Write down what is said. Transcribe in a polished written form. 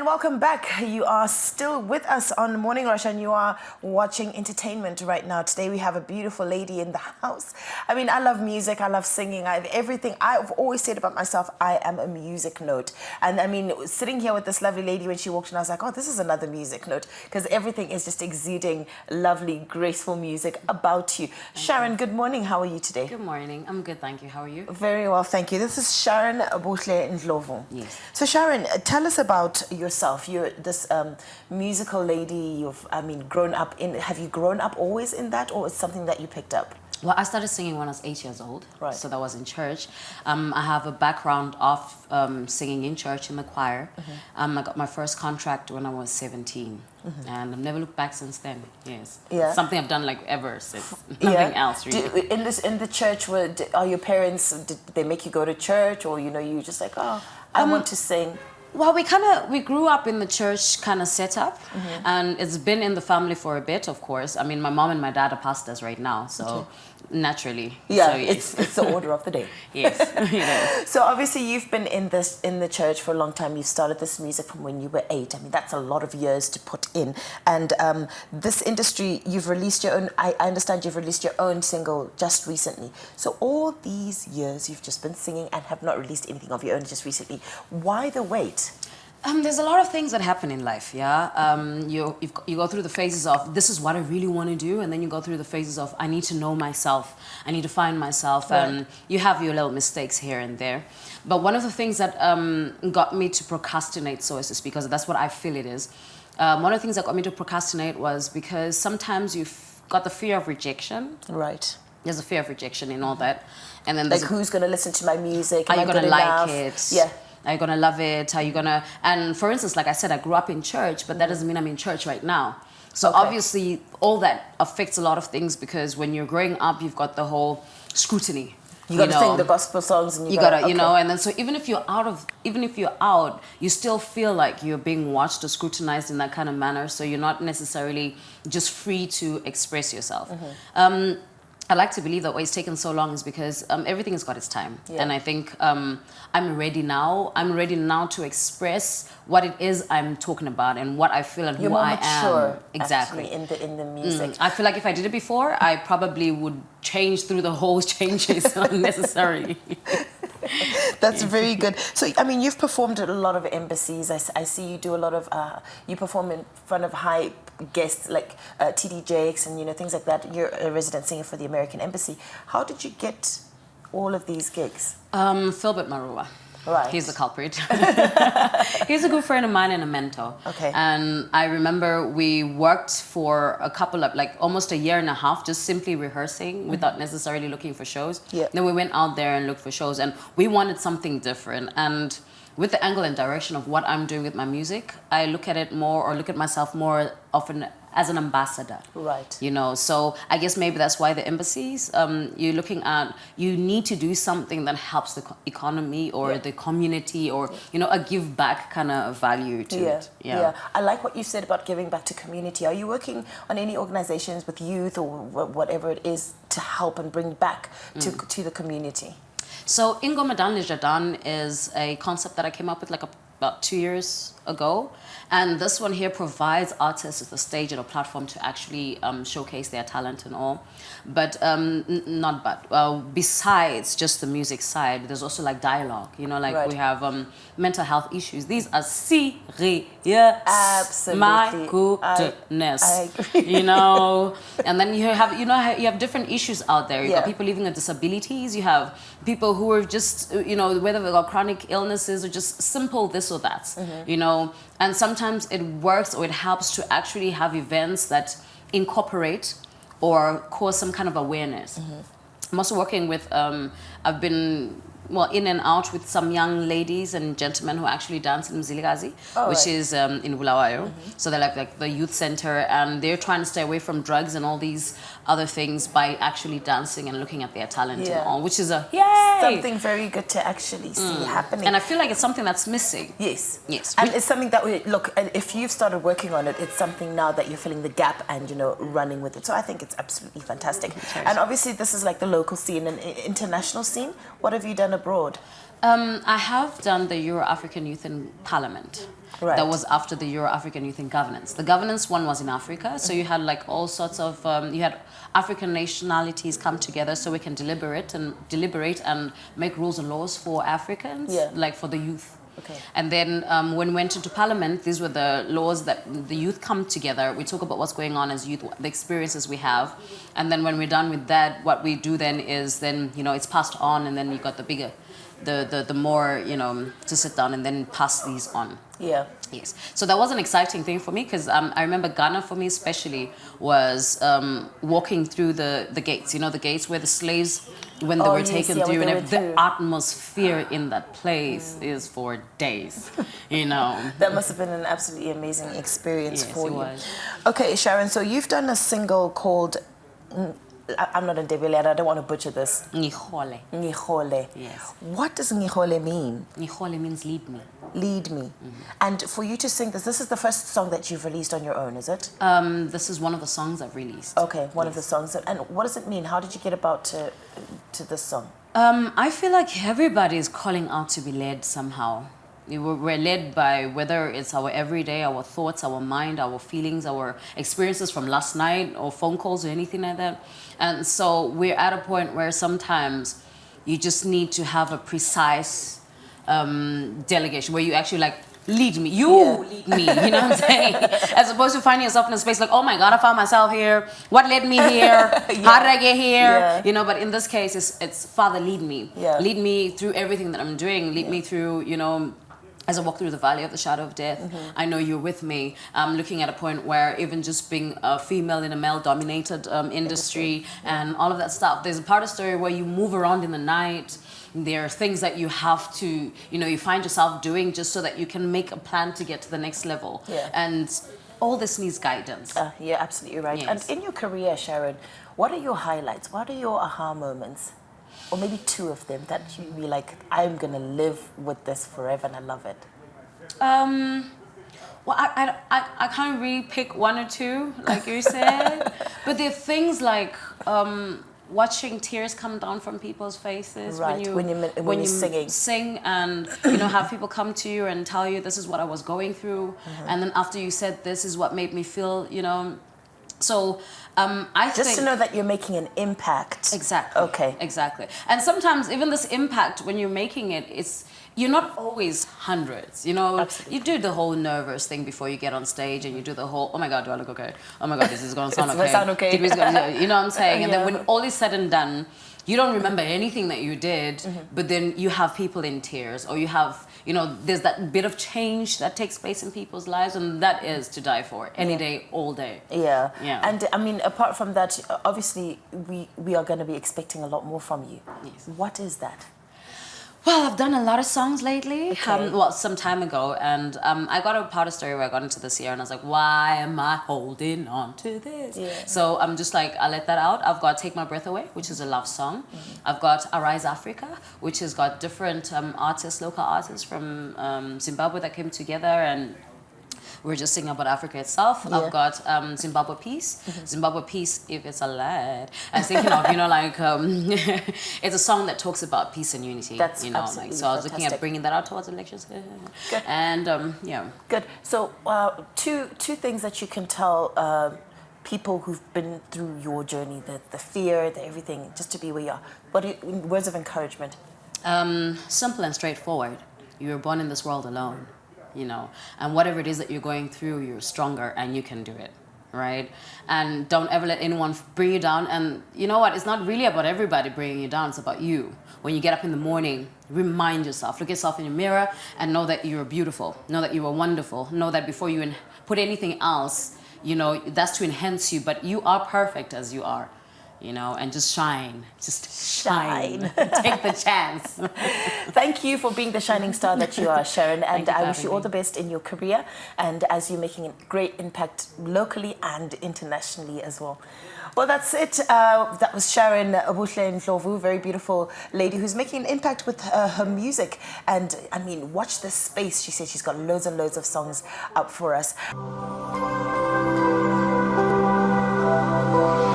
And welcome back. You are still with us on Morning Rush and you are watching entertainment right now. Today we have a beautiful lady in the house. I mean, I love music, I love singing, everything. I've always said about myself, I am a music note. And I mean, sitting here with this lovely lady when she walked in, I was like, oh, this is another music note, because everything is just exuding lovely, graceful music about you. Sharon, good morning. How are you today? Good morning. I'm good, thank you. How are you? Very well, thank you. This is Sharon Buhle Ndlovu. Yes. So Sharon, tell us about yourself. You're this musical lady. You've, I mean, grown up in. Have you grown up always in that, or it's something that you picked up? Well, I started singing when I was 8 years old. Right. So that was in church. I have a background of singing in church in the choir. I got my first contract when I was 17. And I've never looked back since then. Yes. Yeah. Something I've done like ever since. Nothing else really. In the church, are your parents? Did they make you go to church, or you just like, oh, I want to sing? Well, we grew up in the church kind of setup, and it's been in the family for a bit, of course. I mean, my mom and my dad are pastors right now, so naturally. Yeah, so, yes. it's the order of the day. Yes, it is. So obviously you've been in the church for a long time. You started this music from when you were 8. I mean, that's a lot of years to put in. And this industry, you've released your own. I understand you've released your own single just recently. So all these years you've just been singing and have not released anything of your own just recently. Why the wait? There's a lot of things that happen in life, yeah. You go through the phases of this is what I really want to do, and then you go through the phases of I need to know myself, I need to find myself, and you have your little mistakes here and there. But one of the things that got me to procrastinate, so as to speak, because that's what I feel it is. One of the things that got me to procrastinate was because sometimes you've got the fear of rejection. Right. There's a fear of rejection and all that, and then like who's gonna listen to my music? Are you gonna like it? it? Yeah. Are you gonna love it? Are you gonna? And for instance, like I said, I grew up in church, but that doesn't mean I'm in church right now. So obviously, all that affects a lot of things, because when you're growing up, you've got the whole scrutiny. You gotta sing the gospel songs, and you gotta you know. And then so even if you're out, you still feel like you're being watched or scrutinized in that kind of manner. So you're not necessarily just free to express yourself. I like to believe that why it's taken so long is because everything has got its time. Yeah. And I think I'm ready now. I'm ready now to express what it is I'm talking about and what I feel and You're who more I mature, am. Exactly. Actually, in the music. I feel like if I did it before, I probably would change through the whole changes unnecessarily. That's very good. So, I mean, you've performed at a lot of embassies. I see you do a lot of, you perform in front of high guests like TD Jakes and, things like that. You're a resident singer for the American Embassy. How did you get all of these gigs? Philbert Marua. Right. He's the culprit. He's a good friend of mine and a mentor. Okay. And I remember we worked for a couple of, like almost a year and a half, just simply rehearsing without necessarily looking for shows. Yeah. Then we went out there and looked for shows, and we wanted something different. And with the angle and direction of what I'm doing with my music, I look at it more, or look at myself more often as an ambassador. Right. So I guess maybe that's why the embassies, you're looking at, you need to do something that helps the economy or the community, or, a give back kind of value to it. Yeah. I like what you said about giving back to community. Are you working on any organizations with youth or whatever it is to help and bring back to the community? So Ingoma Dan Lijadan is a concept that I came up with about 2 years ago. And this one here provides artists with a stage and a platform to actually showcase their talent and all. But besides just the music side, there's also like dialogue. We have mental health issues. These are serious. Absolutely. My goodness. I agree. And then you have different issues out there. You've got people living with disabilities. You have people who are just, whether they've got chronic illnesses or just simple this or that, And sometimes it works, or it helps to actually have events that incorporate or cause some kind of awareness. I'm also working with, I've been in and out with some young ladies and gentlemen who actually dance in Mzilikazi, which is in Bulawayo. So they're like the youth center, and they're trying to stay away from drugs and all these other things by actually dancing and looking at their talent and all, which is something very good to actually see happening. And I feel like it's something that's missing. Yes. Yes. And it's something that if you've started working on it, it's something now that you're filling the gap and, running with it. So I think it's absolutely fantastic. And obviously this is like the local scene and international scene. What have you done abroad? I have done the Euro-African Youth in Parliament. Right. That was after the Euro-African Youth in Governance. The governance one was in Africa, so you had like all sorts of, you had African nationalities come together so we can deliberate and make rules and laws for Africans, like for the youth. Okay. And then when we went into Parliament, these were the laws that the youth come together. We talk about what's going on as youth, the experiences we have. And then when we're done with that, what we do then is it's passed on, and then you got the bigger, the more, to sit down and then pass these on. Yeah. Yes. So that was an exciting thing for me because I remember Ghana for me especially was walking through the gates, the gates where the slaves, when they were taken through, and the atmosphere in that place is for days, That must have been an absolutely amazing experience for you. Was. Okay, Sharon, so you've done a single called, I'm not a Ndebele, I don't want to butcher this. Ngihole. Ngihole. Yes. What does Ngihole mean? Ngihole means lead me. Lead me. And for you to sing this is the first song that you've released on your own, is it? This is one of the songs I've released. Okay, one of the songs. And what does it mean? How did you get about to this song? I feel like everybody is calling out to be led somehow. We're led by whether it's our everyday, our thoughts, our mind, our feelings, our experiences from last night or phone calls or anything like that. And so we're at a point where sometimes you just need to have a precise delegation where you actually lead me, lead me, you know what I'm saying? As opposed to finding yourself in a space like, oh my God, I found myself here. What led me here? How did I get here? But in this case, it's Father, lead me. Lead me through everything that I'm doing. Lead me through, as I walk through the valley of the shadow of death, I know you're with me. I'm looking at a point where even just being a female in a male-dominated industry and all of that stuff, there's a part of the story where you move around in the night. There are things that you have to, you find yourself doing just so that you can make a plan to get to the next level. And all this needs guidance. You're absolutely right. Yes. And in your career, Sharon, what are your highlights? What are your aha moments? Or maybe two of them that you be like, I'm going to live with this forever and I love it. Well, I can't really pick one or two, like you said. But there are things like watching tears come down from people's faces when you sing and have people come to you and tell you this is what I was going through, and then after you said this is what made me feel, So I just think, to know that you're making an impact. Exactly. Okay. Exactly. And sometimes even this impact, when you're making it, you're not always hundreds. Absolutely. You do the whole nervous thing before you get on stage, and you do the whole, oh my God, do I look okay? Oh my God, this is going to sound okay. Sound okay. You know what I'm saying? And then when all is said and done, you don't remember anything that you did, but then you have people in tears, or you have, there's that bit of change that takes place in people's lives, and that is to die for, any day, all day. Yeah. Yeah. And apart from that, obviously, we are going to be expecting a lot more from you. Yes. What is that? Well, I've done a lot of songs lately, Okay. Some time ago, and I got a part of story where I got into this year, and I was like, why am I holding on to this? Yeah. So I'm just like, I let that out. I've got Take My Breath Away, which is a love song. I've got Arise Africa, which has got different local artists from Zimbabwe that came together, and we're just singing about Africa itself. Yeah. I've got Zimbabwe Peace. Zimbabwe Peace, if it's a lad. I was thinking of, it's a song that talks about peace and unity. That's absolutely so I was looking fantastic. at bringing that out towards elections. Good. And yeah. Good. So two things that you can tell people who've been through your journey, the fear, the everything, just to be where you are. Words of encouragement? Simple and straightforward. You were born in this world alone. And whatever it is that you're going through, you're stronger and you can do it, right? And don't ever let anyone bring you down. And you know what? It's not really about everybody bringing you down. It's about you. When you get up in the morning, remind yourself, look yourself in the mirror and know that you're beautiful. Know that you are wonderful. Know that before you put anything else, that's to enhance you, but you are perfect as you are. And just shine. Just shine. Take the chance. Thank you for being the shining star that you are, Sharon. And I wish you all me. the best in your career and as you're making a great impact locally and internationally as well. Well, that's it. That was Sharon Buhle Ndlovu, very beautiful lady who's making an impact with her music. And watch this space. She said she's got loads and loads of songs up for us.